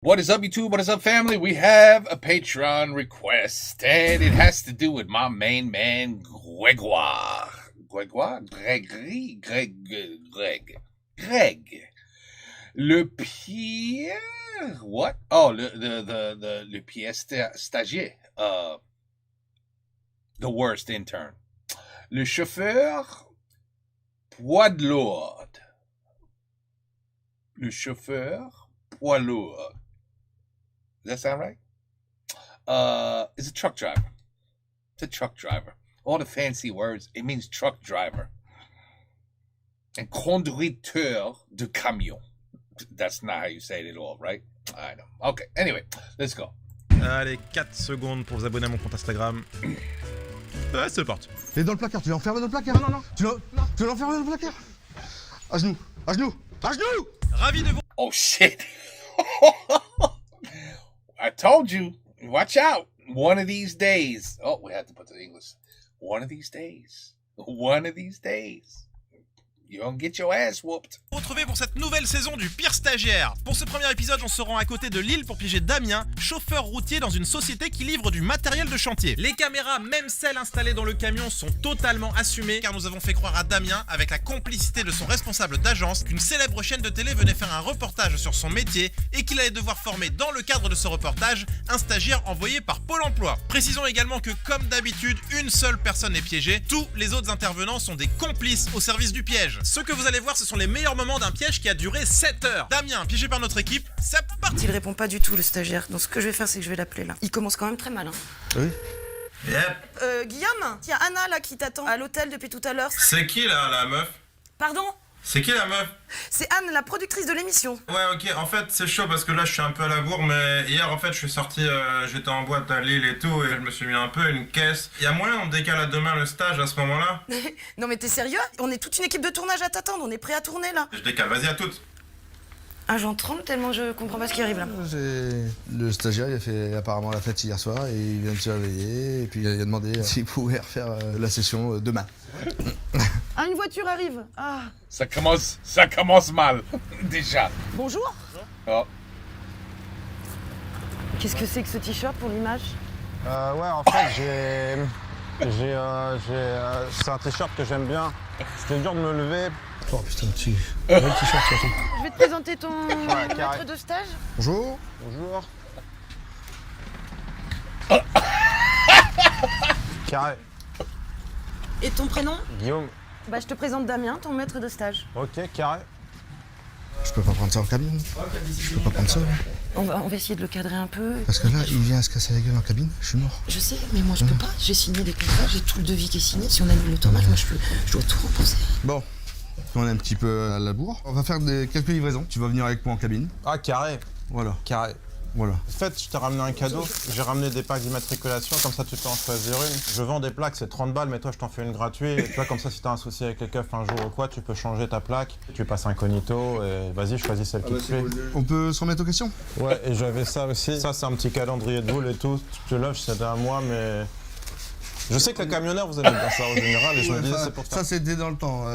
What is up, YouTube? What is up, family? We have a Patreon request, and it has to do with my main man, Grégoire. Grégoire? Greg. Le Pierre? What? Oh, le Pierre stagiaire. The worst intern. Le chauffeur poids lourd. Le chauffeur poids lourd. Does that sound right? It's a truck driver. It's a truck driver. All the fancy words, it means truck driver. And conducteur de camion. That's not how you say it at all, right? I know. Okay, anyway, let's go. Allez, 4 secondes pour vous abonner à mon compte Instagram. Ouais, c'est parti. Et dans le placard, tu l'as enfermé dans le placard? Non. Tu l'as enfermé dans le placard? À genoux. Ravi de vous... Oh, shit. I told you. Watch out. One of these days. Oh, we had to put the English. One of these days. You're gonna get your ass whooped. Retrouvez pour cette nouvelle saison du Pire Stagiaire. Pour ce premier épisode, on se rend à côté de Lille pour piéger Damien, chauffeur routier dans une société qui livre du matériel de chantier. Les caméras, même celles installées dans le camion, sont totalement assumées car nous avons fait croire à Damien, avec la complicité de son responsable d'agence, qu'une célèbre chaîne de télé venait faire un reportage sur son métier et qu'il allait devoir former dans le cadre de ce reportage un stagiaire envoyé par Pôle emploi. Précisons également que, comme d'habitude, une seule personne est piégée. Tous les autres intervenants sont des complices au service du piège. Ce que vous allez voir, ce sont les meilleurs moments d'un piège qui a duré 7 heures. Damien, piégé par notre équipe, c'est parti. Il répond pas du tout, le stagiaire. Donc ce que je vais faire, c'est que je vais l'appeler là. Il commence quand même très mal, hein. Oui. Yep. Guillaume, il y a Anna là qui t'attend à l'hôtel depuis tout à l'heure. C'est qui là, la meuf? Pardon? C'est qui la meuf? C'est Anne, la productrice de l'émission. Ouais, ok, en fait c'est chaud parce que là je suis un peu à la bourre, mais hier en fait je suis sorti, j'étais en boîte à Lille et tout, et je me suis mis un peu une caisse. Y a moyen on décale à demain le stage à ce moment-là? Non mais t'es sérieux? On est toute une équipe de tournage à t'attendre, on est prêt à tourner là. Je décale, vas-y à toutes. Ah, j'en tremble tellement je comprends pas ce qui arrive là. Le stagiaire, il a fait apparemment la fête hier soir et il vient de se réveiller et puis il a demandé s'il pouvait refaire la session demain. Ah, une voiture arrive. Ah. Ça commence mal, déjà. Bonjour. Oh. Qu'est-ce que c'est que ce t-shirt pour l'image? Ouais, en fait, c'est un t-shirt que j'aime bien. C'était dur de me lever. Oh putain, le t-shirt surtout. Je vais te présenter ton carré. maître de stage. Bonjour. Bonjour. Carré. Et ton prénom? Guillaume. Bah je te présente Damien, ton maître de stage. Ok, carré. Je peux pas prendre ça en cabine. Je peux pas prendre ça. On va essayer de le cadrer un peu. Parce que là, il vient se casser la gueule en cabine, je suis mort. Je sais, mais moi je peux pas. J'ai signé les contrats, j'ai tout le devis qui est signé. Si on annule le tournage, moi je dois tout rembourser. Bon, on est un petit peu à la bourre. On va faire quelques livraisons. Tu vas venir avec moi en cabine. Ah, carré. Voilà. Carré. Voilà. En fait, je t'ai ramené un cadeau. J'ai ramené des plaques d'immatriculation, comme ça tu peux en choisir une. Je vends des plaques, c'est 30 balles, mais toi je t'en fais une gratuite. Et tu vois, comme ça, si t'as un souci avec les keufs un jour ou quoi, tu peux changer ta plaque. Tu passes incognito et vas-y, choisis celle qui te plaît. On peut se remettre aux questions? Ouais, et j'avais ça aussi. Ça, c'est un petit calendrier de boule et tout. Tu te loges, c'était à moi, mais... Je sais que les camionneurs, vous aimez bien ça en général, et je me disais, c'est pour ça, c'était dans le temps.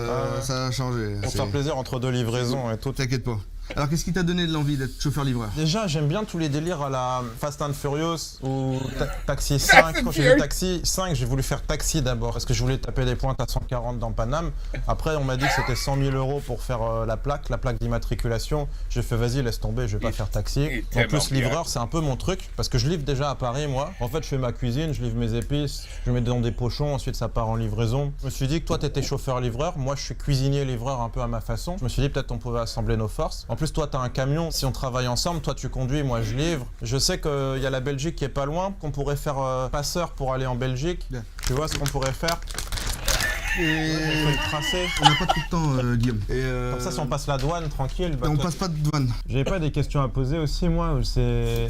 Ça a changé. Pour faire plaisir entre deux livraisons et tout. T'inquiète pas. Alors, qu'est-ce qui t'a donné de l'envie d'être chauffeur-livreur? Déjà, j'aime bien tous les délires à la Fast and Furious ou Taxi 5. Quand j'ai vu Taxi 5, j'ai voulu faire Taxi d'abord parce que je voulais taper des pointes à 140 dans Paname. Après, on m'a dit que c'était 100 000 € pour faire la plaque d'immatriculation. J'ai fait vas-y, laisse tomber, je vais pas faire taxi. En plus, livreur, c'est un peu mon truc parce que je livre déjà à Paris, moi. En fait, je fais ma cuisine, je livre mes épices, je mets dans des pochons, ensuite ça part en livraison. Je me suis dit que toi, t'étais chauffeur-livreur, moi, je suis cuisinier-livreur un peu à ma façon. Je me suis dit peut-être on pouvait assembler nos forces. En plus, toi, t'as un camion, si on travaille ensemble, toi tu conduis, moi je livre. Je sais qu'il y a la Belgique qui est pas loin, qu'on pourrait faire passeur pour aller en Belgique. Bien. Tu vois ce qu'on pourrait faire? Et On peut le tracer. on n'a pas tout le temps, Guillaume. Et Comme ça, si on passe la douane, tranquille. Bah, on toi, passe pas de douane. J'ai pas des questions à poser aussi, moi, c'est...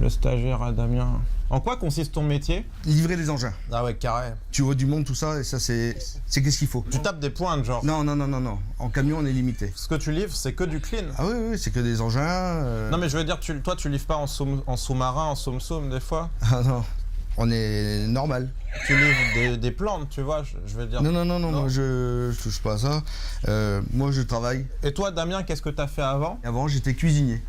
Le stagiaire à Damien. En quoi consiste ton métier? Livrer des engins. Ah ouais, carré. Tu vois du monde, tout ça, et ça, c'est qu'est-ce qu'il faut. Tu tapes des pointes, genre. Non. En camion, on est limité. Ce que tu livres, c'est que du clean. Ah oui, c'est que des engins. Non, mais je veux dire, toi, tu livres pas en sous-marin, en soum-soum, des fois? Ah non. On est normal. Tu livres des plantes, tu vois, je veux dire. Non, moi je touche pas à ça. Moi je travaille. Et toi, Damien, qu'est-ce que t'as fait avant? Avant j'étais cuisinier.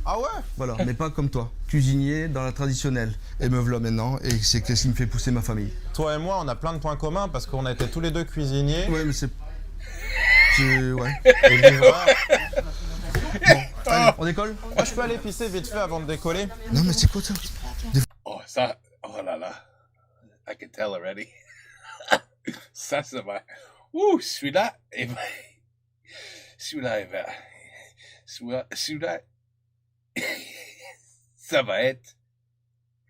Ah ouais? Voilà, mais pas comme toi. Cuisinier dans la traditionnelle. Et me voilà maintenant, et c'est ce qui me fait pousser ma famille. Toi et moi, on a plein de points communs parce qu'on a été tous les deux cuisiniers. Ouais, mais c'est... Ouais. Et livreurs. Bon, allez, on décolle? Moi, je peux aller pisser vite fait avant de décoller. Non, mais c'est quoi ça? Oh, ça. Oh là là. I can tell already. Ça va. Ouh, celui-là, celui-là, ça va être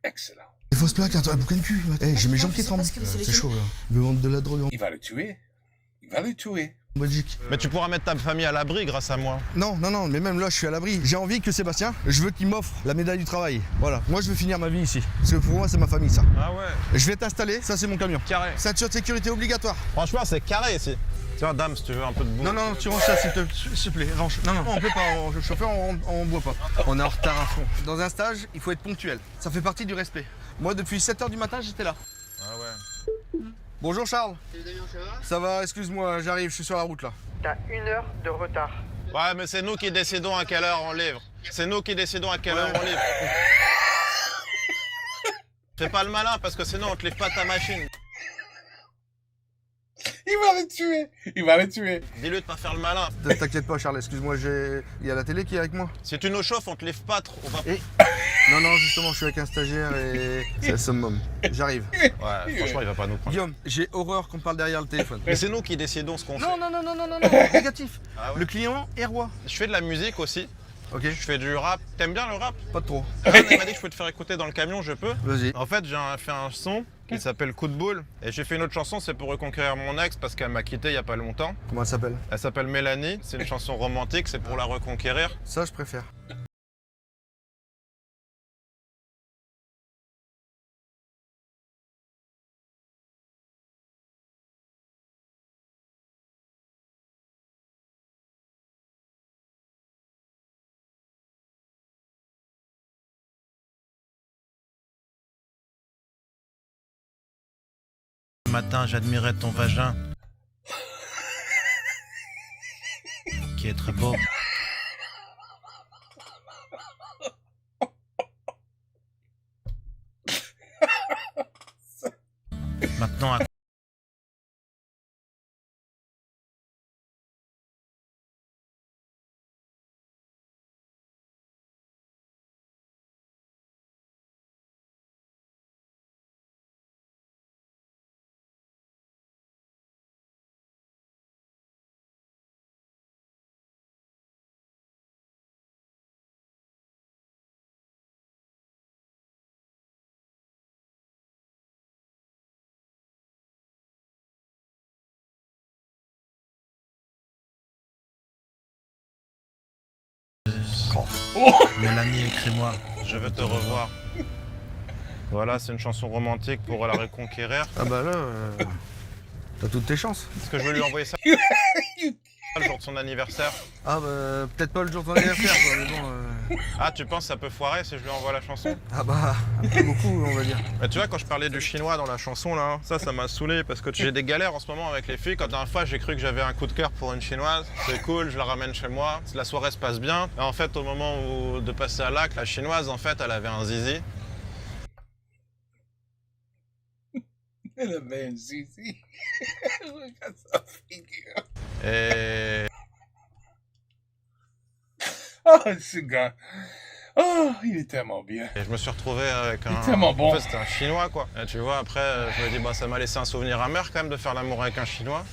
excellent. Il faut se plaindre, un bouquin de cul. J'ai mes jambes qui tremblent. C'est chaud, là. Il veut vendre de la drogue Il va le tuer. Il va le tuer. en Belgique. Mais tu pourras mettre ta famille à l'abri grâce à moi. Non, mais même là, je suis à l'abri. J'ai envie que Sébastien, je veux qu'il m'offre la médaille du travail. Voilà. Moi, je veux finir ma vie ici. Parce que pour moi, c'est ma famille, ça. Ah ouais. Je vais t'installer, ça, c'est mon camion. Carré. Ceinture de sécurité obligatoire. Franchement, c'est carré ici. Tiens, dame, si tu veux un peu de bouffe. Non, tu ranges ça, s'il te plaît. Range. Non, on peut pas. Le chauffeur, on boit pas. On est en retard à fond. Dans un stage, il faut être ponctuel. Ça fait partie du respect. Moi, depuis 7h du matin, j'étais là. Ah ouais. Bonjour Charles. Ça va, excuse-moi, j'arrive, je suis sur la route là. T'as 1 heure de retard. Ouais, mais c'est nous qui décidons à quelle heure on livre. C'est nous qui décidons à quelle heure on livre. Fais pas le malin parce que sinon on te livre pas ta machine. Il va le tuer. Dis-lui de pas faire le malin. T'inquiète pas Charles, excuse-moi, il y a la télé qui est avec moi. Si tu nous chauffes, on te livre pas trop. On va... Non, justement, je suis avec un stagiaire et c'est le summum. J'arrive. Ouais, franchement, il va pas nous prendre. Guillaume, j'ai horreur qu'on parle derrière le téléphone. Mais c'est nous qui décidons ce qu'on fait. Non, négatif. Ah ouais. Le client est roi. Je fais de la musique aussi. Ok, Je fais du rap. T'aimes bien le rap? pas de trop. Il m'a dit que je peux te faire écouter dans le camion, je peux. Vas-y. En fait, j'ai fait un son qui s'appelle Coup de boule. Et j'ai fait une autre chanson, c'est pour reconquérir mon ex parce qu'elle m'a quitté il y a pas longtemps. Comment elle s'appelle? Elle s'appelle Mélanie. C'est une chanson romantique, c'est pour la reconquérir. Ça, je préfère. Le matin, j'admirais ton vagin. Qui est très beau. Maintenant, à... Mélanie, écris-moi. Je veux te revoir. Voilà, c'est une chanson romantique pour la reconquérir. Ah bah là, t'as toutes tes chances. Est-ce que je vais lui envoyer ça le jour de son anniversaire? Ah bah, peut-être pas le jour de ton anniversaire, quoi, mais bon... Ah, tu penses que ça peut foirer si je lui envoie la chanson? Ah bah, pas beaucoup, on va dire. Mais tu vois, quand je parlais du chinois dans la chanson, là, ça m'a saoulé parce que j'ai des galères en ce moment avec les filles. Quand la dernière fois, j'ai cru que j'avais un coup de cœur pour une chinoise. C'est cool, je la ramène chez moi. La soirée se passe bien. Et en fait, au moment de passer à l'acte, la chinoise, en fait, elle avait un zizi. Elle avait un zizi. Regarde sa figure. Et Oh, ce gars. Oh, il est tellement bien. je me suis retrouvé avec un... Il est tellement bon. En fait, c'était un chinois, quoi. Et tu vois, après, je me dis, bah, ça m'a laissé un souvenir amer, quand même, de faire l'amour avec un chinois.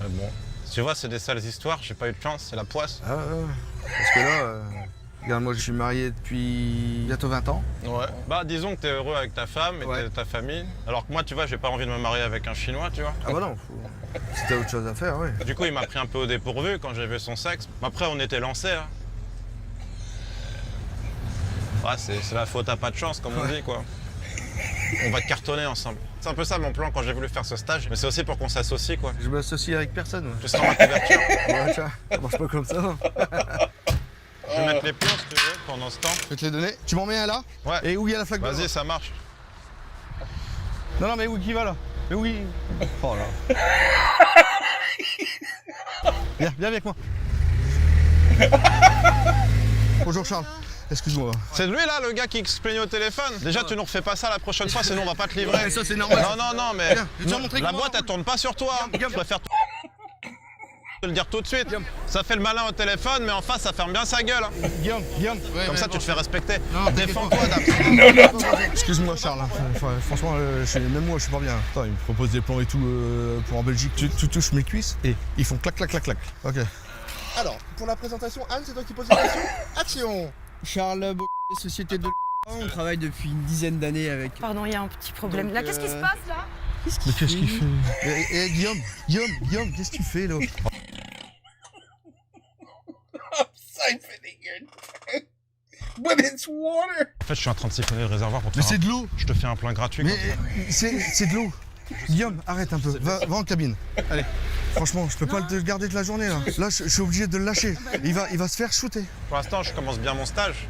Mais bon, tu vois, c'est des sales histoires, j'ai pas eu de chance, c'est la poisse. Ah ouais, parce que là, regarde, moi je suis marié depuis bientôt 20 ans. Ouais. Bah, disons que t'es heureux avec ta femme et Ouais. ta famille. Alors que moi, tu vois, j'ai pas envie de me marier avec un chinois, tu vois. Ah bah non, si t'as autre chose à faire, ouais. Du coup, il m'a pris un peu au dépourvu quand j'ai vu son sexe. Après, on était lancés, hein. Ouais, c'est la faute à pas de chance, comme on dit, quoi. On va cartonner ensemble. C'est un peu ça mon plan quand j'ai voulu faire ce stage, mais c'est aussi pour qu'on s'associe, quoi. Je m'associe avec personne. Tu seras ma couverture. Ouais, tiens, ça marche pas comme ça. hein. Je vais mettre les pions, si tu veux, pendant ce temps. Je vais te les donner. Tu m'en mets un là? Ouais. Et où il y a la flaque de Vas-y, ça marche. Non, mais où qui va là? Mais oui. Oh là. Viens avec moi. Bonjour Charles. Excuse-moi. C'est lui là, le gars qui se plaignait au téléphone. Déjà, tu nous refais pas ça la prochaine fois, sinon on va pas te livrer. Ouais, ça c'est normal. Non, mais Viens, je vais te montrer la comment- boîte elle tourne pas sur toi. Guillaume. Je préfère te le dire tout de suite. Ça fait le malin au téléphone, mais en face ça ferme bien sa gueule. Hein. Guillaume. Comme ça, tu te fais respecter. Non, Défends-toi, Dame. Excuse-moi Charles, hein. Franchement, même moi je suis pas bien. Attends, il me propose des plans et tout pour en Belgique. Tu touches mes cuisses et ils font clac, clac, clac, clac. Ok. Alors, pour la présentation, Anne, c'est toi qui poses les questions. Action. Charles, société de on travaille depuis une dizaine d'années avec. Pardon, il y a un petit problème. Donc, Là, qu'est-ce qui se passe là? Mais qu'est-ce qu'il fait? Guillaume, qu'est-ce que tu fais là? Siphoning your tank. But it's water. En fait, je suis en train de siphonner le réservoir pour te Mais faire c'est de l'eau. Je te fais un plein gratuit. Mais c'est de l'eau. Guillaume, arrête un peu. Va en cabine. Allez. Franchement, je peux pas le garder toute la journée là. Là, je suis obligé de le lâcher. Il va se faire shooter. Pour l'instant, je commence bien mon stage.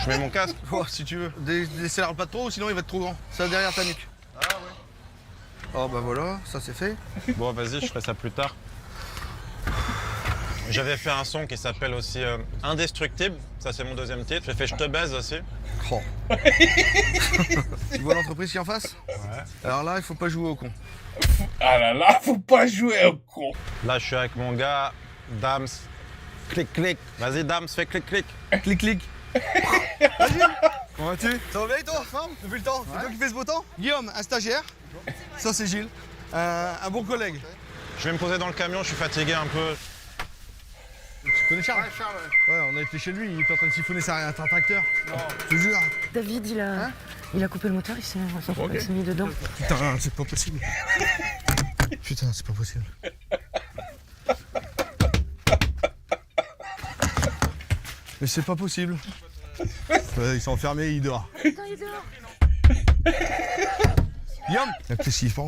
Je mets mon casque. Oh, si tu veux. Décélère pas trop, sinon il va être trop grand. Ça derrière ta nuque. Ah ouais. Oh bah voilà, ça c'est fait. Bon, vas-y, je ferai ça plus tard. J'avais fait un son qui s'appelle aussi Indestructible. Ça, c'est mon deuxième titre. J'ai fait Je te baise aussi. Oh. Tu vois l'entreprise qui est en face? Ouais. Alors là, il faut pas jouer au con. Ah là là, faut pas jouer au con. Là, je suis avec mon gars, Dams. Clic, clic. Vas-y, Dams, fais clic, clic. Clic, clic. Vas-y. Comment vas-tu? Ça va bien toi? Forme? Depuis le temps? C'est toi qui fais ce beau temps? Guillaume, un stagiaire. Ça c'est Gilles. Un bon collègue. Je vais me poser dans le camion, je suis fatigué un peu. Tu connais Charles? Ouais, Charles, ouais. Ouais, on a été chez lui, il était en train de siphonner un tracteur. Non. Je te jure. David, il a coupé le moteur, il s'est mis dedans. Putain, c'est pas possible. Putain, c'est pas possible. Mais c'est pas possible. Ouais, ils sont enfermés, il dort. Putain, il dort. Guillaume! Qu'est-ce qu'il fait?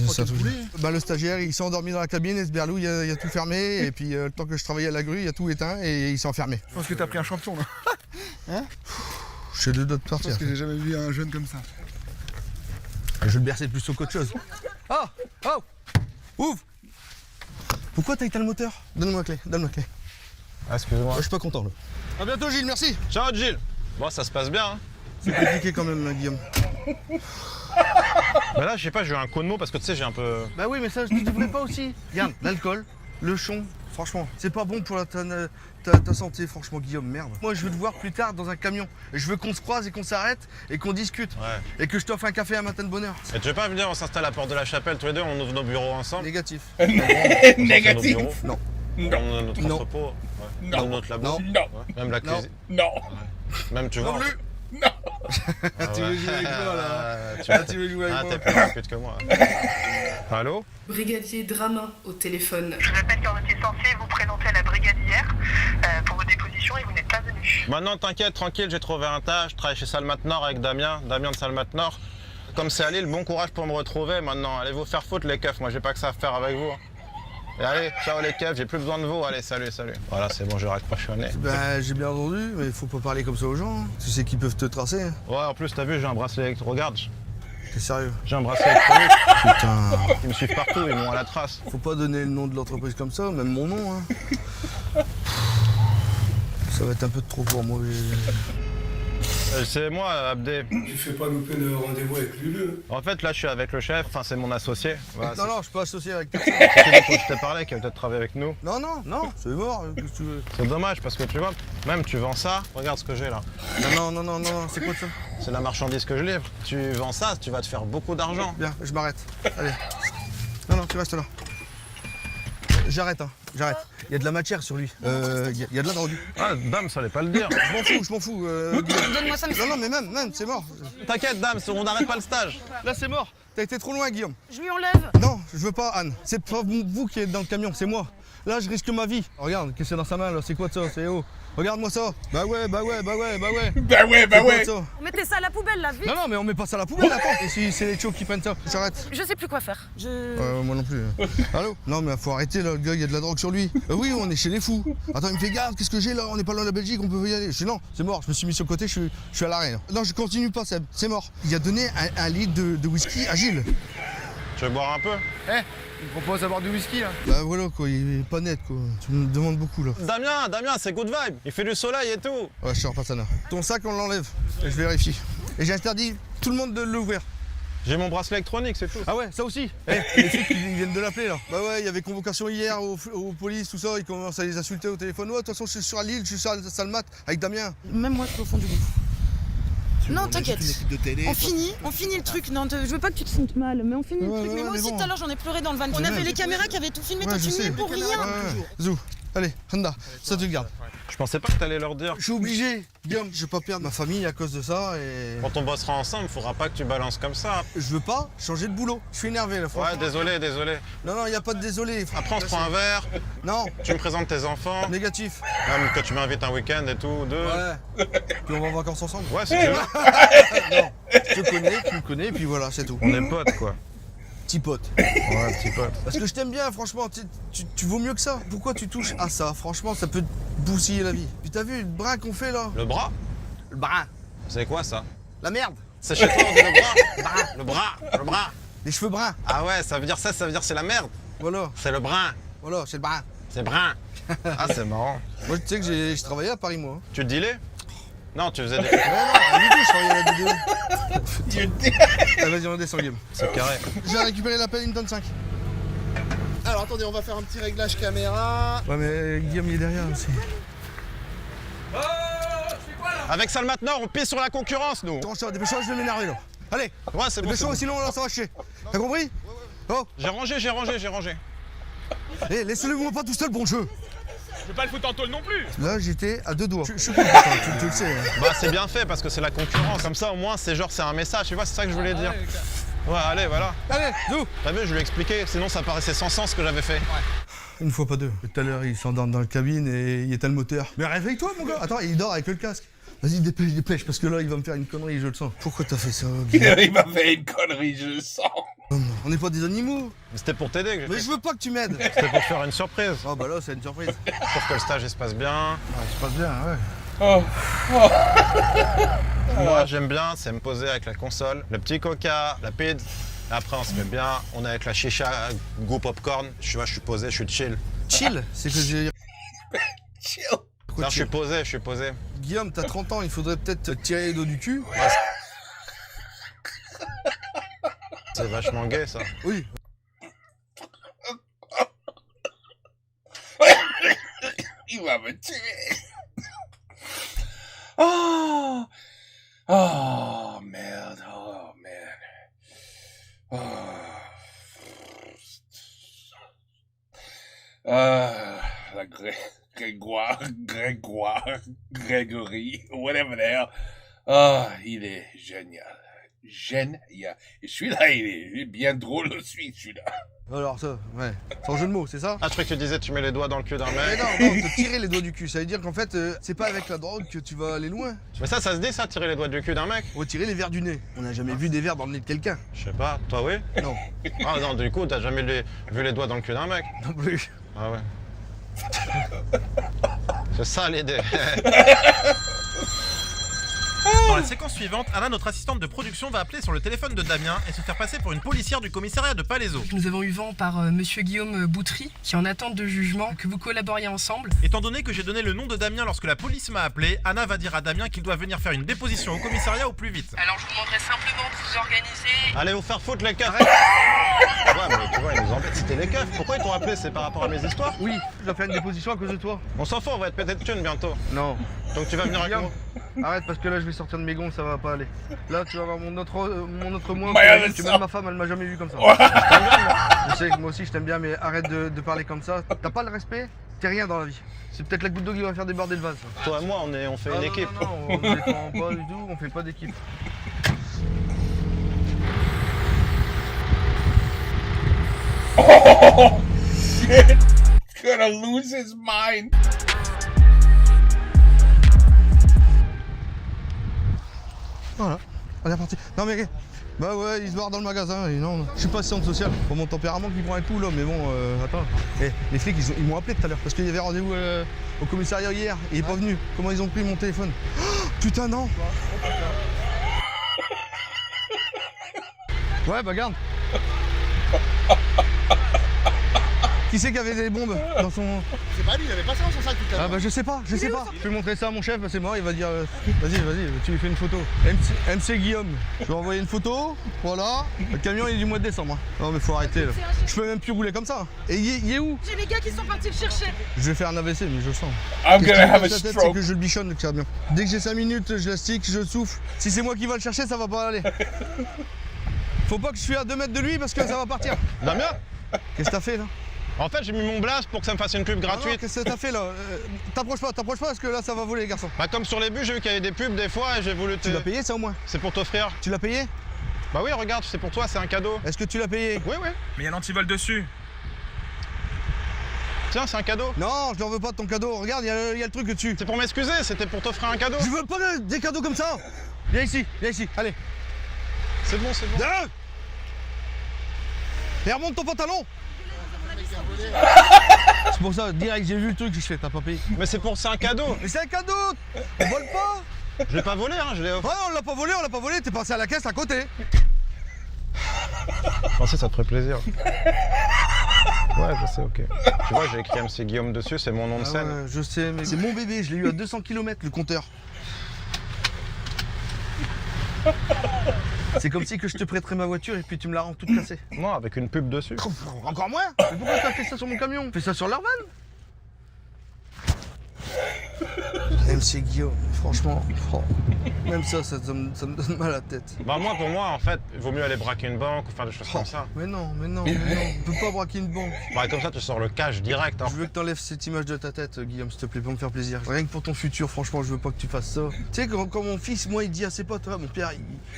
Ça tout. Bah, le stagiaire, il s'est endormi dans la cabine, et ce berlou, il a tout fermé. Et puis, le temps que je travaillais à la grue, il a tout éteint et il s'est enfermé. Je pense que t'as pris un champion là. Hein? Je suis deux doigts de Je partir. pense que j'ai jamais vu un jeune comme ça. Je vais le bercer plus tôt qu'autre chose. Oh! Oh! Ouvre! Pourquoi t'as éteint le moteur? Donne-moi la clé, Ah, excuse-moi. Je suis pas content là. À bientôt Gilles, merci! Ciao, Gilles. Bon, ça se passe bien. Hein. C'est compliqué quand même, Guillaume. Mais là, je sais pas, j'ai eu un coup de mot parce que tu sais, j'ai un peu. Bah oui, mais ça, je te voulais pas aussi. Regarde, l'alcool, le chon, franchement, c'est pas bon pour ta santé, franchement, Guillaume, merde. Moi, je veux te voir plus tard dans un camion. Et je veux qu'on se croise et qu'on s'arrête et qu'on discute. Ouais. Et que je t'offre un café un matin de bonheur. Et tu veux pas venir, on s'installe à Porte de la Chapelle tous les deux, on ouvre nos bureaux ensemble. Négatif. Négatif. Non. On a notre Non. entrepôt. Ouais. Non. Même notre labo. Non. Non. Ouais. Même la Non. cuisine. Non. Même tu vois. Non plus. Non. Tu veux jouer avec moi là? Tu veux jouer Ah, avec t'es moi? plus rapide que moi. Allô? Brigadier Dramin au téléphone. Je vous appelle car vous étiez censé vous présenter à la brigade hier pour vos dépositions et vous n'êtes pas venu. Maintenant, t'inquiète, tranquille, j'ai trouvé un tas. Je travaille chez Salmat Nord avec Damien de Salmat Nord. Comme c'est à Lille, bon courage pour me retrouver maintenant. Allez vous faire foutre les keufs, moi j'ai pas que ça à faire avec vous. Et allez, ciao les keufs, j'ai plus besoin de vous. Allez, salut. Voilà, c'est bon, je raccroche au nez. Bah, j'ai bien entendu, mais il faut pas parler comme ça aux gens. Tu sais qu'ils peuvent te tracer. Ouais, en plus, t'as vu, j'ai un bracelet électronique. Regarde, T'es sérieux? j'ai un bracelet électronique. Putain. Ils me suivent partout, ils m'ont à la trace. Faut pas donner le nom de l'entreprise comme ça, même mon nom. Hein. Ça va être un peu trop pour moi. C'est moi, Abdé. Tu fais pas louper le rendez-vous avec Lulu. En fait, là, je suis avec le chef, enfin, c'est mon associé. Voilà, Non, non, je suis pas associé avec personne. c'est celui dont je t'ai parlé, qui a peut-être travaillé avec nous. Non, c'est mort. Qu'est-ce que tu veux? C'est dommage, parce que tu vois, même tu vends ça, regarde ce que j'ai là. Non, c'est quoi ça? C'est la marchandise que je livre. Tu vends ça, tu vas te faire beaucoup d'argent. Bien, je m'arrête. Allez. Non, tu restes là. J'arrête, hein. J'arrête. Il y a de la matière sur lui. Il y a de la drogue. Ah, dame, ça allait pas le dire. Je m'en fous. Donne-moi ça, monsieur. Non, mais même, c'est mort. T'inquiète, dame, on n'arrête pas le stage. Là, c'est mort. T'as été trop loin, Guillaume. Je lui enlève. Non, je veux pas, Anne. C'est pas vous qui êtes dans le camion, c'est moi. Là, je risque ma vie. Regarde, qu'est-ce que c'est dans sa main là? C'est quoi ça? C'est oh. Regarde-moi ça. Bah ouais. Bah ouais. C'est quoi, ça? Mettez ça à la poubelle, là, vite. Non, mais on met pas ça à la poubelle, attends. Et si c'est les chiots qui prennent ça, j'arrête. Je sais plus quoi faire. Moi non plus. Allô? Non, mais faut arrêter là, le gars, il y a de la drogue sur lui. Oui, on est chez les fous. Attends, il me fait garde, qu'est-ce que j'ai là? On n'est pas loin de la Belgique, on peut y aller. Je dis non, c'est mort, je me suis mis sur le côté, je suis à l'arrêt. Non, je continue pas, Seb, c'est mort. Il a donné un litre de whisky à Gilles. Tu veux boire un peu? Il me propose d'avoir du whisky là. Bah voilà quoi, il est pas net quoi. Tu me demandes beaucoup là. Damien, c'est good vibe. Il fait du soleil et tout. Ouais, je sors pas ça là. Ton sac, on l'enlève. Et je vérifie. Et j'ai interdit tout le monde de l'ouvrir. J'ai mon bracelet électronique, c'est tout. Ah ouais, ça aussi. Les flics, ils viennent de l'appeler là. Bah ouais, il y avait convocation hier aux polices, tout ça. Ils commencent à les insulter au téléphone. Ouais, de toute façon, je suis sur l'île, je suis sur Salmat avec Damien. Même moi, je suis au fond du gouffre. Non, t'inquiète. On finit le truc. Non, je veux pas que tu te sentes mal, mais on finit le truc. Mais moi aussi, tout à l'heure, j'en ai pleuré dans le van. On avait les caméras qui avaient tout filmé, toi tu filmais pour rien. Zou, allez, Handa, ça tu le gardes. Je pensais pas que t'allais leur dire. Je suis obligé, Guillaume, je vais pas perdre ma famille à cause de ça et... Quand on bossera ensemble, faudra pas que tu balances comme ça. Je veux pas changer de boulot, je suis énervé là, franchement. Ouais, désolé. Non, y a pas de désolé. Après, on se prend un verre. Non. Tu me présentes tes enfants. Négatif. Même que tu m'invites un week-end et tout, deux. Ouais. Puis on va en vacances ensemble. Ouais, si tu veux. Non, je te connais, tu me connais, et puis voilà, c'est tout. On est potes, quoi. Petit pote. Ouais, petit pote. Parce que je t'aime bien, franchement, tu vaux mieux que ça. Pourquoi tu touches à ça? Franchement, ça peut te bousiller la vie. Puis t'as vu le brin qu'on fait là? Le bras? Le brin. C'est quoi ça? La merde. C'est chez toi, on dit le bras? Le bras. Les cheveux bruns. Ah ouais, ça veut dire c'est la merde. Voilà. C'est le brin. Voilà, c'est le brin. C'est brun. Ah, c'est marrant. Moi, tu sais que j'ai travaillé à Paris, moi. Tu dealais? Non, tu faisais des... Ouais, non, à midi, je travaillais à la vidéo. Ah, vas-y, on descend, Guillaume. C'est carré. J'ai récupéré l'appel, il me donne 5. Alors attendez, on va faire un petit réglage caméra. Ouais, mais Guillaume, il est derrière aussi. Avec Salmat Nord, on pisse sur la concurrence, nous. Dépêche-toi, je vais m'énerver, là. Allez, Ouais, c'est bon. dépêche-toi, sinon, là, ça va chier. T'as compris? Oh, J'ai rangé. laissez-le moi pas tout seul, bon jeu. Je veux pas le foutre en tôle non plus. Là, j'étais à 2 doigts. Je suis content, tu le sais. Hein. Bah, c'est bien fait parce que c'est la concurrence. Comme ça, au moins, c'est un message. Tu vois, c'est ça que je voulais dire. Ouais, allez, voilà. Allez, zou. T'as vu, je lui ai expliqué. Sinon, ça paraissait sans sens ce que j'avais fait. Une fois, pas deux. Tout à l'heure, il s'endorme dans la cabine et il éteint le moteur. Mais réveille-toi, mon gars. Attends, il dort avec le casque. Vas-y, dépêche, parce que là, il va me faire une connerie, je le sens. Pourquoi t'as fait ça, Guillaume? Il m'a fait une connerie, je le sens. On n'est pas des animaux. Mais c'était pour t'aider que j'ai Mais fait. je veux pas que tu m'aides. C'était pour faire une surprise. Oh, bah là, c'est une surprise. Pour que le stage il se passe bien. Ouais, ça se passe bien, ouais. Moi, j'aime bien, c'est me poser avec la console, le petit coca, la pide. Après, on se met bien. On est avec la chicha, goût popcorn. Je suis posé, je suis chill. Chill, c'est que j'ai... Chill. Pourquoi Non, je chill? suis posé. Guillaume, t'as 30 ans, il faudrait peut-être te tirer les dos du cul. C'est vachement gay, ça. Oui. Il va me tuer. Oh, merde. La Grégory, whatever the hell. Il est génial. Et celui-là, il est bien drôle aussi, celui-là. Alors ça, ouais. Sans jeu de mots, c'est ça? Ah, je croyais que tu disais tu mets les doigts dans le cul d'un Mais mec. non, te tirer les doigts du cul. Ça veut dire qu'en fait, c'est pas avec la drogue que tu vas aller loin. Mais ça se dit ça, tirer les doigts du cul d'un mec? On va tirer les verres du nez. On n'a jamais vu des verres dans le nez de quelqu'un. Je sais pas, toi oui? Non. Ah non, du coup, t'as jamais vu les doigts dans le cul d'un mec? Non plus. Ah ouais. C'est ça l'idée. Dans la séquence suivante, Anna, notre assistante de production, va appeler sur le téléphone de Damien et se faire passer pour une policière du commissariat de Palaiseau. Nous avons eu vent par monsieur Guillaume Boutry, qui est en attente de jugement, que vous collaboriez ensemble. Étant donné que j'ai donné le nom de Damien lorsque la police m'a appelé, Anna va dire à Damien qu'il doit venir faire une déposition au commissariat au plus vite. Alors je vous demanderai simplement de vous organiser. Allez vous faire foutre les keufs. Ouais, mais tu vois, ils nous embêtent. C'était les keufs. Pourquoi ils t'ont appelé? C'est par rapport à mes histoires? Oui, je dois faire une déposition à cause de toi. On s'en fout, on va être pété de thunes bientôt. Non. Donc tu vas venir avec Guillaume, moi. arrête parce que là je vais sortir de mes gonds, ça va pas aller. Là tu vas voir mon autre moi. Ouais, Même ma femme elle m'a jamais vu comme ça. Je sais que moi aussi je t'aime bien mais arrête de parler comme ça. T'as pas le respect, t'es rien dans la vie. C'est peut-être la goutte d'eau qui va faire déborder le vase. Ça. Toi et moi, on fait une équipe. Non, on ne défend pas du tout, on fait pas d'équipe. Oh, shit. gonna lose his mind. Voilà, on est reparti. Non mais, bah ouais, il se barre dans le magasin. Et non, je suis pas assistante sociale. Pour mon tempérament qui prend un coup là, mais bon, attends. Les flics, ils m'ont appelé tout à l'heure parce qu'il y avait rendez-vous au commissariat hier. Il est pas venu. Comment ils ont pris mon téléphone? Oh, putain, non. Ouais, bah garde. Qui c'est qui avait des bombes dans son... C'est pas lui, il avait pas ça dans son sac tout à l'heure. Ah bah je sais pas. Je vais montrer ça à mon chef, bah, c'est moi, il va dire vas-y, tu lui fais une photo. MC Guillaume, je vais envoyer une photo, voilà. Le camion il est du mois de décembre. Non mais faut arrêter là. Je peux même plus rouler comme ça. Et il est où? J'ai les gars qui sont partis le chercher. Je vais faire un AVC mais je le sens. I'm gonna have a C'est stroke. que je le bichonne le camion. Dès que j'ai 5 minutes, je la stick, je souffle. Si c'est moi qui va le chercher, ça va pas aller. Faut pas que je suis à 2 mètres de lui parce que ça va partir. Damien, Qu'est-ce que t'as fait là? en fait, j'ai mis mon blast pour que ça me fasse une pub Non, gratuite. qu'est-ce que t'as fait là? T'approches pas parce que là ça va voler garçon. Bah, comme sur les bus, j'ai vu qu'il y avait des pubs des fois et j'ai voulu te... Tu l'as payé ça au moins? C'est pour t'offrir. Tu l'as payé? Bah oui, regarde, c'est pour toi, c'est un cadeau. Est-ce que tu l'as payé? Oui. Mais il y a un antivol dessus. Tiens, c'est un cadeau. Non, je n'en veux pas de ton cadeau. Regarde, il y a le truc dessus. C'est pour m'excuser, c'était pour t'offrir un cadeau. Je veux pas des cadeaux comme ça. Viens ici, allez. C'est bon, c'est bon. Viens. Et remonte ton pantalon. C'est pour ça, direct, j'ai vu le truc, je fais, t'as pas payé. Mais c'est un cadeau. Mais c'est un cadeau. On vole pas. Je l'ai pas volé, hein, je l'ai offert. Ouais, on l'a pas volé, t'es passé à la caisse à côté. Je pensais que ça te ferait plaisir. Ouais, je sais, ok. Tu vois, j'ai écrit MC Guillaume dessus, c'est mon nom de scène. Ouais, je sais, mais c'est mon bébé, je l'ai eu à 200 km le compteur. C'est comme si que je te prêterais ma voiture et puis tu me la rends toute cassée. Non, avec une pub dessus. Encore moins. Mais pourquoi t'as fait ça sur mon camion? Fais ça sur leur van. MC Guillaume, franchement, même ça me donne mal à la tête. Bah moi, pour moi, en fait, il vaut mieux aller braquer une banque ou faire des choses comme ça. Mais non, on peut pas braquer une banque. Bah comme ça, tu sors le cash direct. Hein. Je veux que t'enlèves cette image de ta tête, Guillaume, s'il te plaît, pour me faire plaisir. Rien que pour ton futur, franchement, je veux pas que tu fasses ça. Tu sais, quand mon fils, moi, il dit à ses potes, mon père,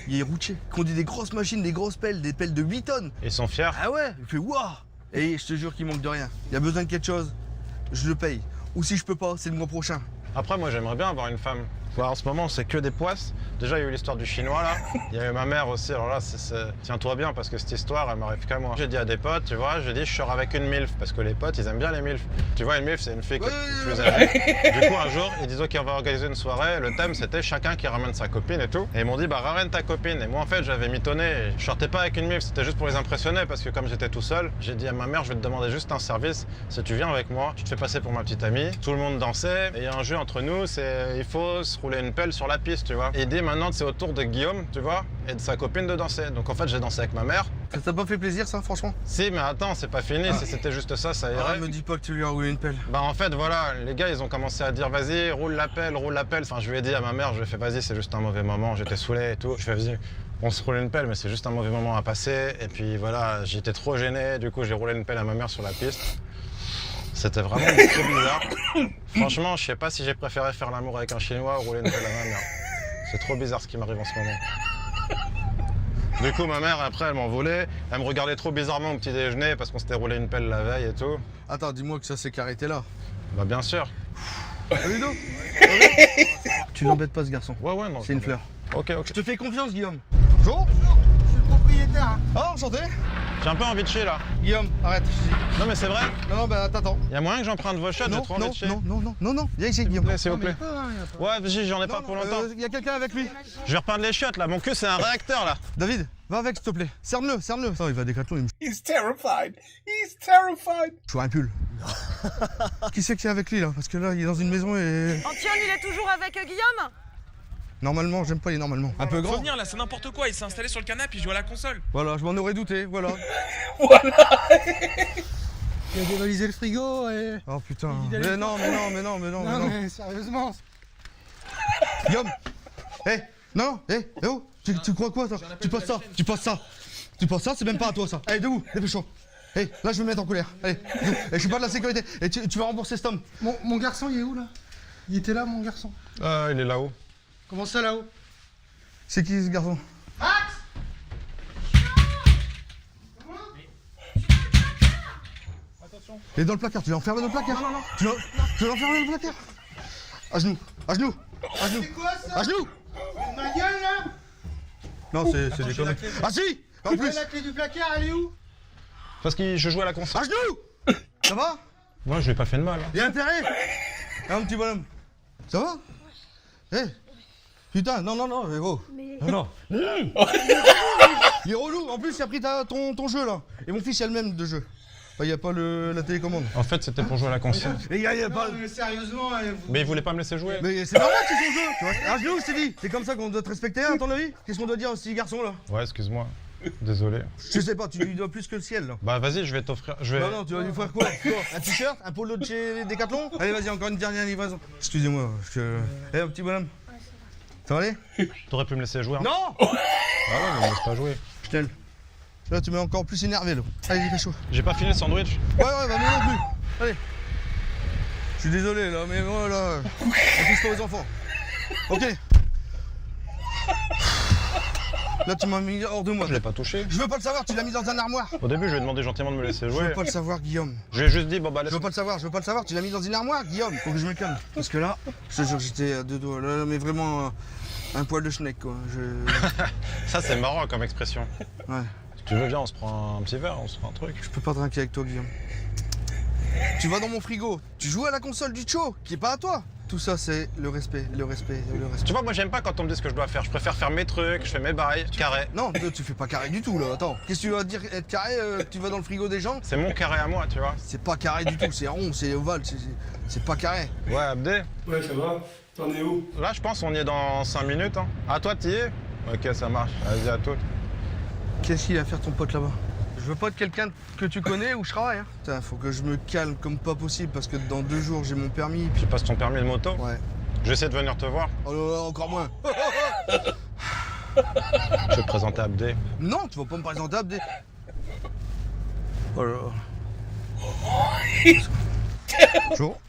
il est routier, il conduit des grosses machines, des grosses pelles, des pelles de 8 tonnes. Ils sont fiers. Ah ouais, il fait waouh. Et je te jure qu'il manque de rien. Il y a besoin de quelque chose, je le paye. Ou si je peux pas, c'est le mois prochain. Après, moi, j'aimerais bien avoir une femme. Ouais, en ce moment, c'est que des poisses. Déjà, il y a eu l'histoire du chinois, là. Il y a eu ma mère aussi. Alors là, tiens-toi bien, parce que cette histoire, elle m'arrive qu'à moi. J'ai dit à des potes, tu vois, j'ai dit, je sors avec une MILF, parce que les potes, ils aiment bien les MILF. Tu vois, une MILF, c'est une fille qui est plus âgée. Du coup, un jour, ils disent, OK, on va organiser une soirée. Le thème, c'était chacun qui ramène sa copine et tout. Et ils m'ont dit, bah, ramène ta copine. Et moi, en fait, j'avais mitonné. Je sortais pas avec une MILF, c'était juste pour les impressionner, parce que comme j'étais tout seul, j'ai dit à ma mère, je vais te demander juste un service. Si tu viens avec moi, tu te fais passer pour ma petite amie. Tout le monde dansait. Et il y a un jeu entre nous, c'est il faut se rouler une pelle sur la piste, tu vois. Et dès maintenant, c'est au tour de Guillaume, tu vois, et de sa copine de danser. Donc en fait, j'ai dansé avec ma mère. Ça t'a pas fait plaisir, ça, franchement? Si, mais attends, c'est pas fini. Si c'était juste ça, ça irait. Me dis pas que tu lui as roulé une pelle. Bah en fait, voilà, les gars, ils ont commencé à dire, vas-y, roule la pelle, roule la pelle. Enfin, je lui ai dit à ma mère, je lui ai fait, vas-y, c'est juste un mauvais moment. J'étais saoulé et tout. Je fais, vas-y, on se roule une pelle, mais c'est juste un mauvais moment à passer. Et puis voilà, j'étais trop gêné. Du coup, j'ai roulé une pelle à ma mère sur la piste. C'était vraiment trop bizarre. Franchement, je sais pas si j'ai préféré faire l'amour avec un Chinois ou rouler une pelle à ma mère. C'est trop bizarre ce qui m'arrive en ce moment. Du coup, ma mère, après, elle m'en voulait. Elle me regardait trop bizarrement au petit déjeuner parce qu'on s'était roulé une pelle la veille et tout. Attends, dis-moi que ça s'est carrété là. Bah bien sûr. Ludo. Tu n'embêtes pas ce garçon. Ouais, non. C'est une fleur. Ok. Je te fais confiance, Guillaume. Bonjour. Je suis le propriétaire. Hein. Ah, enchanté. J'ai un peu envie de chier là. Guillaume, arrête. Non mais c'est vrai. Non, bah t'attends. Y'a moyen que j'emprunte vos shots, j'ai trop envie de chier. Non. Viens ici, Guillaume. S'il vous plaît. Ouais, vas-y, j'en ai pas pour longtemps. Il y a quelqu'un avec lui. Je vais repeindre les chiottes là, mon cul c'est un réacteur là. David, va avec, s'il te plaît. Cerne-le. Attends, il va décathlon, il me... He's terrified. Je vois un pull. Qui c'est qui est avec lui là? Parce que là, il est dans une maison et... Antoine, il est toujours avec Guillaume? Normalement, j'aime pas les normalement. Un peu grand. Faut venir là, c'est n'importe quoi. Il s'est installé sur le canapé, il joue à la console. Voilà, je m'en aurais douté, voilà. Il a dévalisé le frigo et... Oh putain. Mais non. Non mais sérieusement. Guillaume. Oh, tu crois quoi, toi? Tu passes ça, c'est même pas à toi, ça. Allez, debout, dépêche-toi. Là, je vais me mettre en colère. Allez, je suis pas de la sécurité. Et tu vas rembourser cet homme. Mon garçon, il est où, là? Il était là, mon garçon. Il est là-haut. Comment ça, là-haut? C'est qui, ce garçon? Max! Attention. Il est dans le placard, tu l'as enfermé dans le placard. Non. Tu l'as enfermé dans le placard. À genoux. C'est quoi ça? À genoux. Ma gueule là? Non, c'est des conneries. Ah si. En plus. La clé du placard, elle est où? Parce que je jouais à la console. À genoux. Ça va? Moi, je lui ai pas fait de mal. Hein. Il y a intérêt. Un petit bonhomme. Ça va? Eh. Putain, non, gros. Non. Il est relou. En plus, il a pris ton jeu là. Et mon fils, il a le même de jeu. Enfin, il n'y a pas la télécommande. En fait, c'était pour jouer à la console. Et il y a pas. Mais sérieusement, Mais il voulait pas me laisser jouer. Mais c'est normal, c'est son jeu. Tu vois. À genoux, je t'ai dit. C'est comme ça qu'on doit te respecter, à ton avis? Qu'est-ce qu'on doit dire à ce petit garçon là? Ouais, excuse-moi. Désolé. Je sais pas, tu lui dois plus que le ciel là. Bah vas-y, je vais t'offrir. Non, tu vas lui faire quoi? Un t-shirt? Un polo de chez Decathlon? Allez, vas-y, encore une dernière livraison. Excusez-moi, Eh, un petit bonhomme. Ça va aller? T'aurais pu me laisser jouer. Hein. Non! Ah ouais, mais me laisse pas jouer. Putain. Là, tu m'es encore plus énervé là. Allez, il fait chaud. J'ai pas fini le sandwich. Ouais, bah moi non plus. Allez. Je suis désolé là, mais moi là. On touche pas aux enfants. Ok. Là, tu m'as mis hors de moi. Je l'ai pas touché. Je veux pas le savoir, tu l'as mis dans un armoire. Au début, je lui ai demandé gentiment de me laisser Je jouer. veux pas le savoir, Guillaume. Je lui ai juste dit, bon bah laisse. Je veux pas le savoir, tu l'as mis dans une armoire, Guillaume. Faut que je me calme. Parce que là, je te jure, j'étais à deux doigts. Là, mais vraiment un poil de schneck quoi. Ça, c'est marrant comme expression. Ouais. Si tu veux, viens, on se prend un petit verre, on se prend un truc. Je peux pas trinquer avec toi, Guillaume. Tu vas dans mon frigo, tu joues à la console du Cho, qui est pas à toi. Tout ça, c'est le respect. Tu vois, moi, j'aime pas quand on me dit ce que je dois faire. Je préfère faire mes trucs, je fais mes bails, carré. Non, tu fais pas carré du tout, là. Attends, qu'est-ce que tu vas dire être carré tu vas dans le frigo des gens? C'est mon carré à moi, tu vois. C'est pas carré du tout, c'est rond, c'est ovale, c'est pas carré. Ouais, Abdé. Ouais, ça va. T'en es où? Là, je pense on y est dans 5 minutes. Hein. À toi, t'y es? Ok, ça marche. Vas-y, à toi. Qu'est-ce qu'il va faire ton pote là-bas? Je veux pas être quelqu'un que tu connais où je travaille. Hein. Putain, faut que je me calme comme pas possible parce que dans 2 jours j'ai mon permis. Tu passes ton permis de moto? Ouais. Je vais essayer de venir te voir. Oh là là, encore moins. Je vais te présenter Abdé. Non, tu vas pas me présenter Abdé. Oh là là. Bonjour.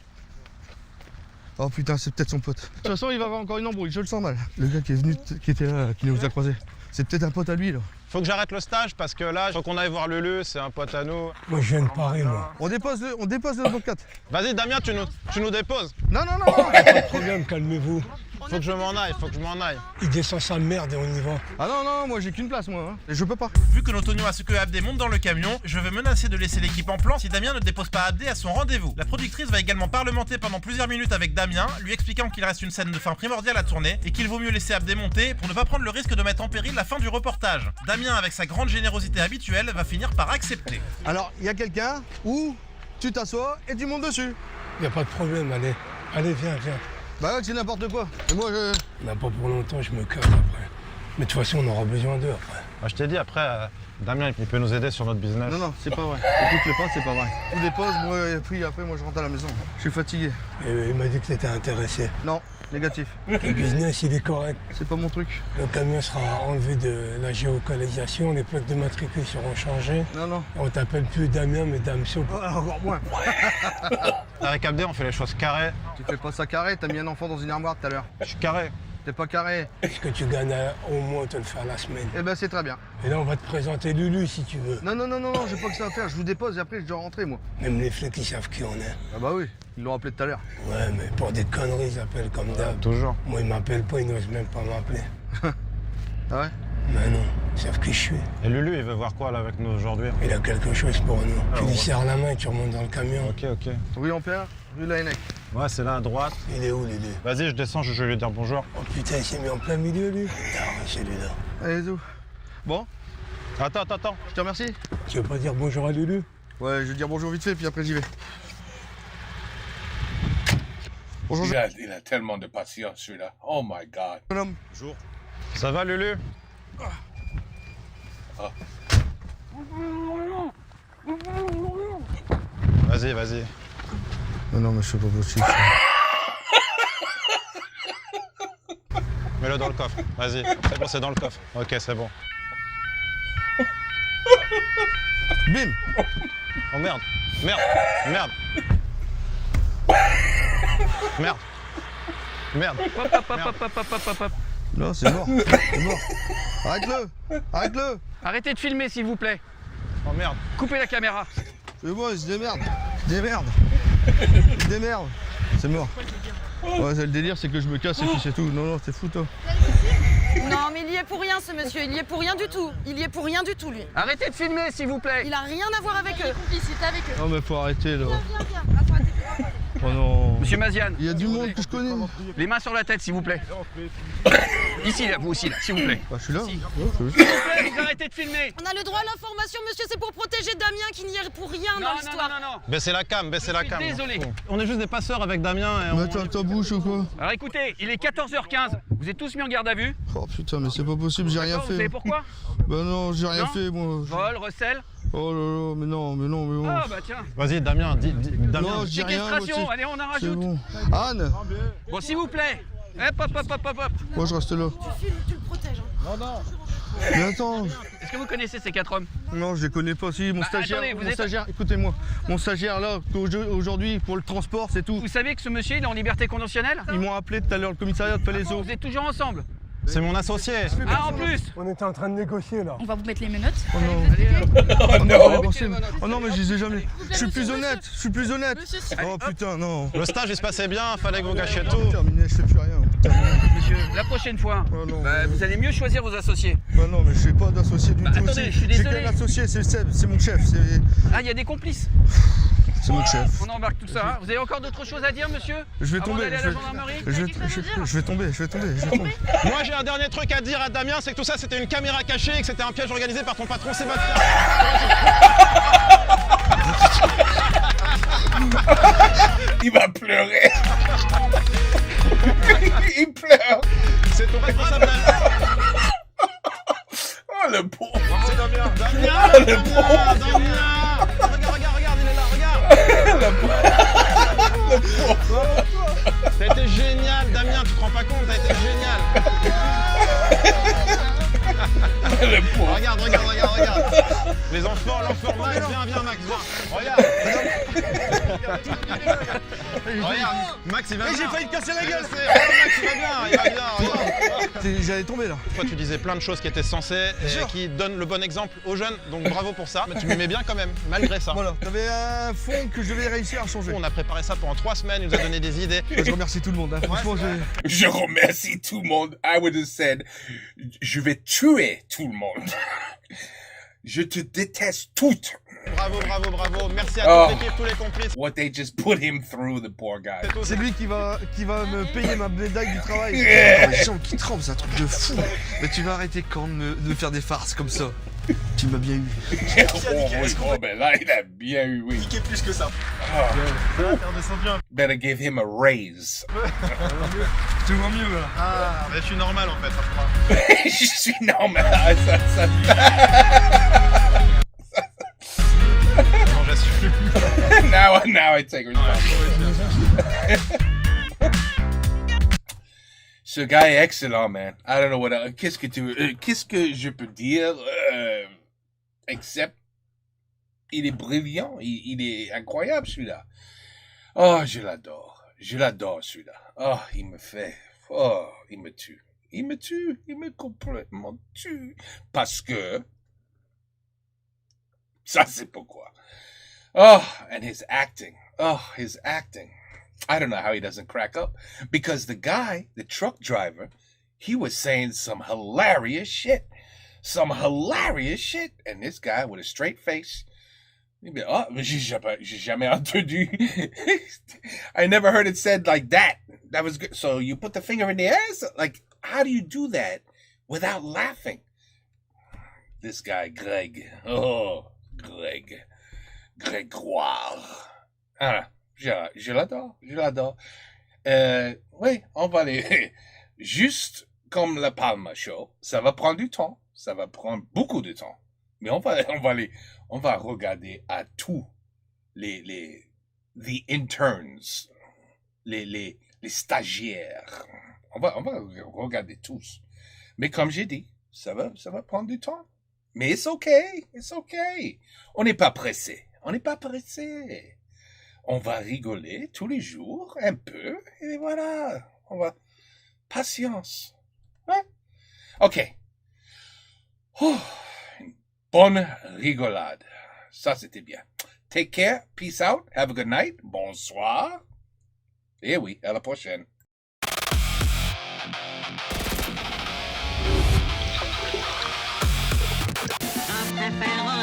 Oh putain, c'est peut-être son pote. De toute façon, il va avoir encore une embrouille, je le sens mal. Le gars qui est venu, qui était là, qui nous a croisés. C'est peut-être un pote à lui là. Faut que j'arrête le stage parce que là, faut qu'on aille voir Lulu, c'est un pote à nous. Moi, je viens de Paris, moi. On dépose le 24. Vas-y, Damien, tu nous déposes. Non. Pas de problème, calmez-vous. Faut que je m'en aille, Il descend sa merde et on y va. Ah non, moi j'ai qu'une place moi. Hein. Et je peux pas. Vu que notre oignon a ce que Abdé monte dans le camion, je vais menacer de laisser l'équipe en plan si Damien ne dépose pas Abdé à son rendez-vous. La productrice va également parlementer pendant plusieurs minutes avec Damien, lui expliquant qu'il reste une scène de fin primordiale à tourner et qu'il vaut mieux laisser Abdé monter pour ne pas prendre le risque de mettre en péril la fin du reportage. Damien, avec sa grande générosité habituelle, va finir par accepter. Alors, il y a quelqu'un où tu t'assois et tu montes dessus. Y a pas de problème, allez. Allez, viens. Bah ouais, c'est n'importe quoi. Et moi je... On n'a pas pour longtemps, je me casse après. Mais de toute façon, on aura besoin d'eux après. Ah, je t'ai dit, après, Damien, il peut nous aider sur notre business. Non, c'est pas vrai. Écoute-le pas, c'est pas vrai. Tu déposes, moi, et puis après, moi, je rentre à la maison. Je suis fatigué. Et il m'a dit que t'étais intéressé. Non, négatif. Le business, il est correct. C'est pas mon truc. Le camion sera enlevé de la géolocalisation, les plaques de matricule seront changées. Non. On t'appelle plus Damien, mais Damso. Oh, encore moins. Avec Abdé, on fait les choses carrées. Tu fais pas ça carré, t'as mis un enfant dans une armoire tout à l'heure. Je suis carré. T'es pas carré. Ce que tu gagnes au moins, on te le fait à la semaine. Eh ben, c'est très bien. Et là, on va te présenter Lulu si tu veux. Non, j'ai pas que ça à faire. Je vous dépose et après, je dois rentrer, moi. Même les flics, ils savent qui on est. Ah bah oui, ils l'ont appelé tout à l'heure. Ouais, mais pour des conneries, ils appellent comme d'hab. Toujours. Moi, ils m'appellent pas, ils n'osent même pas m'appeler. Ah ouais? Mais non, ils savent qui je suis. Et Lulu, il veut voir quoi là avec nous aujourd'hui? Il a quelque chose pour nous. Tu lui serres la main et tu remontes dans le camion. Ok. Rue Ampère, rue Laennec. Ouais, c'est là à droite. Il est où, Lulu? Vas-y, je descends, je vais lui dire bonjour. Oh putain, il s'est mis en plein milieu, lui. Ah, celui-là. Allez, zou. Bon, Attends. je te remercie. Tu veux pas dire bonjour à Lulu? Ouais, je vais dire bonjour vite fait, puis après j'y vais. Bonjour, Il a tellement de patience, celui-là. Oh my God. bonhomme. Bonjour. Ça va, Lulu? Vas-y. Non, mais je sais pas possible. Mets-le dans le coffre. Vas-y. C'est bon, c'est dans le coffre. Ok, c'est bon. Bim! Oh merde. Non, c'est mort. C'est mort. Arrête-le! Arrêtez de filmer, s'il vous plaît. Oh merde. Coupez la caméra. C'est moi, il se démerde. Démerde. Démerde. C'est mort. Ouais, le délire, c'est que je me casse et puis c'est tout. Non, c'est fou, toi. Non, mais il y est pour rien, ce monsieur. Il y est pour rien du tout. Il y est pour rien du tout, lui. Arrêtez de filmer, s'il vous plaît. Il a rien à voir avec eux. avec eux. Non, mais faut arrêter, là. Viens. Oh non. Monsieur Maziane. Il y a du monde que je connais. Les mains sur la tête, s'il vous plaît. Ici, là, vous aussi, là, s'il vous plaît. Bah, je suis là. S'il vous plaît, vous arrêtez de filmer. On a le droit à l'information, monsieur. C'est pour protéger Damien qui n'y est pour rien dans l'histoire. Non. Baissez la cam, baissez la cam. Désolé. On est juste des passeurs avec Damien et Mais attends, ta bouche ou quoi? Alors écoutez, il est 14h15. Vous êtes tous mis en garde à vue. Oh putain, mais c'est pas possible, j'ai rien Vous savez fait. pourquoi? Bah non, j'ai rien Non. fait, moi. Vol, recel. Oh là là, mais non. Ah bah tiens. Vas-y, Damien, Damien. Non, j'ai rien. Séquestration, allez, on en C'est rajoute. bon. Anne. Bon, s'il vous plaît. Hop. Moi, je reste là. Tu le protèges. Hein. Mais attends. Est-ce que vous connaissez ces 4 hommes? Non, je les connais pas. Si, mon stagiaire, attendez, mon stagiaire, écoutez-moi. Mon stagiaire, là, aujourd'hui, pour le transport, c'est tout. Vous savez que ce monsieur, il est en liberté conditionnelle? Ils m'ont appelé tout à l'heure, le commissariat de Palaiseau. Vous êtes toujours ensemble? C'est mon associé. Ah, en plus. On était en train de négocier là. On va vous mettre les menottes. Oh non. Oh non. Oh non, mais je les ai jamais. Je suis plus honnête. Oh putain, non. Le stage, il se passait bien, fallait que vous gâchiez tout. Terminé, je fais plus rien. Monsieur, la prochaine fois, Oh non. vous allez mieux choisir vos associés. Bah non, mais je sais pas d'associé du tout. attendez, je suis J'ai désolé. qu'un associé, c'est Seb, c'est mon chef. Ah, il y a des complices. C'est mon chef. On embarque tout ça. Vous avez encore d'autres choses à dire, monsieur? Je vais Avant tomber. d'aller à la gendarmerie? Je vais tomber. Moi, j'ai un dernier truc à dire à Damien, c'est que tout ça, c'était une caméra cachée et que c'était un piège organisé par ton patron Sébastien. Il va pleurer. Il pleure. C'est ton responsable. Oh le pauvre. C'est Damien. Oh le pauvre. Regarde, il est là, regarde. Le pauvre. T'as été génial, Damien, tu te rends pas compte, t'as été génial. Le pauvre. Regarde. Les enfants, l'enfant Max, viens Max, viens. Regarde, Max il va bien. J'ai failli te casser la gueule. Max il va bien, regarde. J'allais tomber là. Toi tu disais plein de choses qui étaient sensées et qui donnent le bon exemple aux jeunes, donc bravo pour ça. Mais tu m'aimais bien quand même, malgré ça. Voilà, t'avais un fond que je devais réussir à changer. On a préparé ça pendant 3 semaines, il nous a donné des idées. Je remercie tout le monde, hein. Franchement, Je remercie tout le monde. I would have said, je vais tuer tout le monde. Je te déteste toutes. Bravo. Merci à toute l'équipe, tous les complices. What they just put him through, the poor guy. c'est lui qui va me payer ma médaille du travail. Yeah. Les gens qui tremblent, c'est un truc de fou. Mais tu vas arrêter quand de faire des farces comme ça. Tu m'as bien eu. Oh, ben là, il a bien eu, oui. Niquer plus que ça. Better give him a raise. Tu vois mieux là. Ah, mais je suis normal en fait. Je suis normal. Ça. Non, j'assume. Now I take responsibility. Ce gars est excellent, man. I don't know what else. Qu'est-ce que je peux dire, except il est brillant, il est incroyable celui-là. Oh, je l'adore celui-là. Oh, il me tue. Il me complètement tue. Parce que, ça c'est pourquoi. Oh, and his acting. I don't know how he doesn't crack up. Because the guy, the truck driver, he was saying some hilarious shit. And this guy with a straight face, he'd be, oh, j'ai jamais entendu. I never heard it said like that. That was good. So you put the finger in the ass? Like, how do you do that without laughing? This guy, Greg. Oh, Greg. Grégoire. Ah, je l'adore. Oui, on va aller. Juste comme la Palma Show, ça va prendre du temps. Ça va prendre beaucoup de temps. Mais on va regarder à tous the interns, les stagiaires. On va regarder tous. Mais comme j'ai dit, ça va prendre du temps. Mais it's okay. On n'est pas pressé. On va rigoler tous les jours, un peu, et voilà. Patience. Hein? OK. Une bonne rigolade. Ça, c'était bien. Take care. Peace out. Have a good night. Bonsoir. Et oui, à la prochaine. Je préfère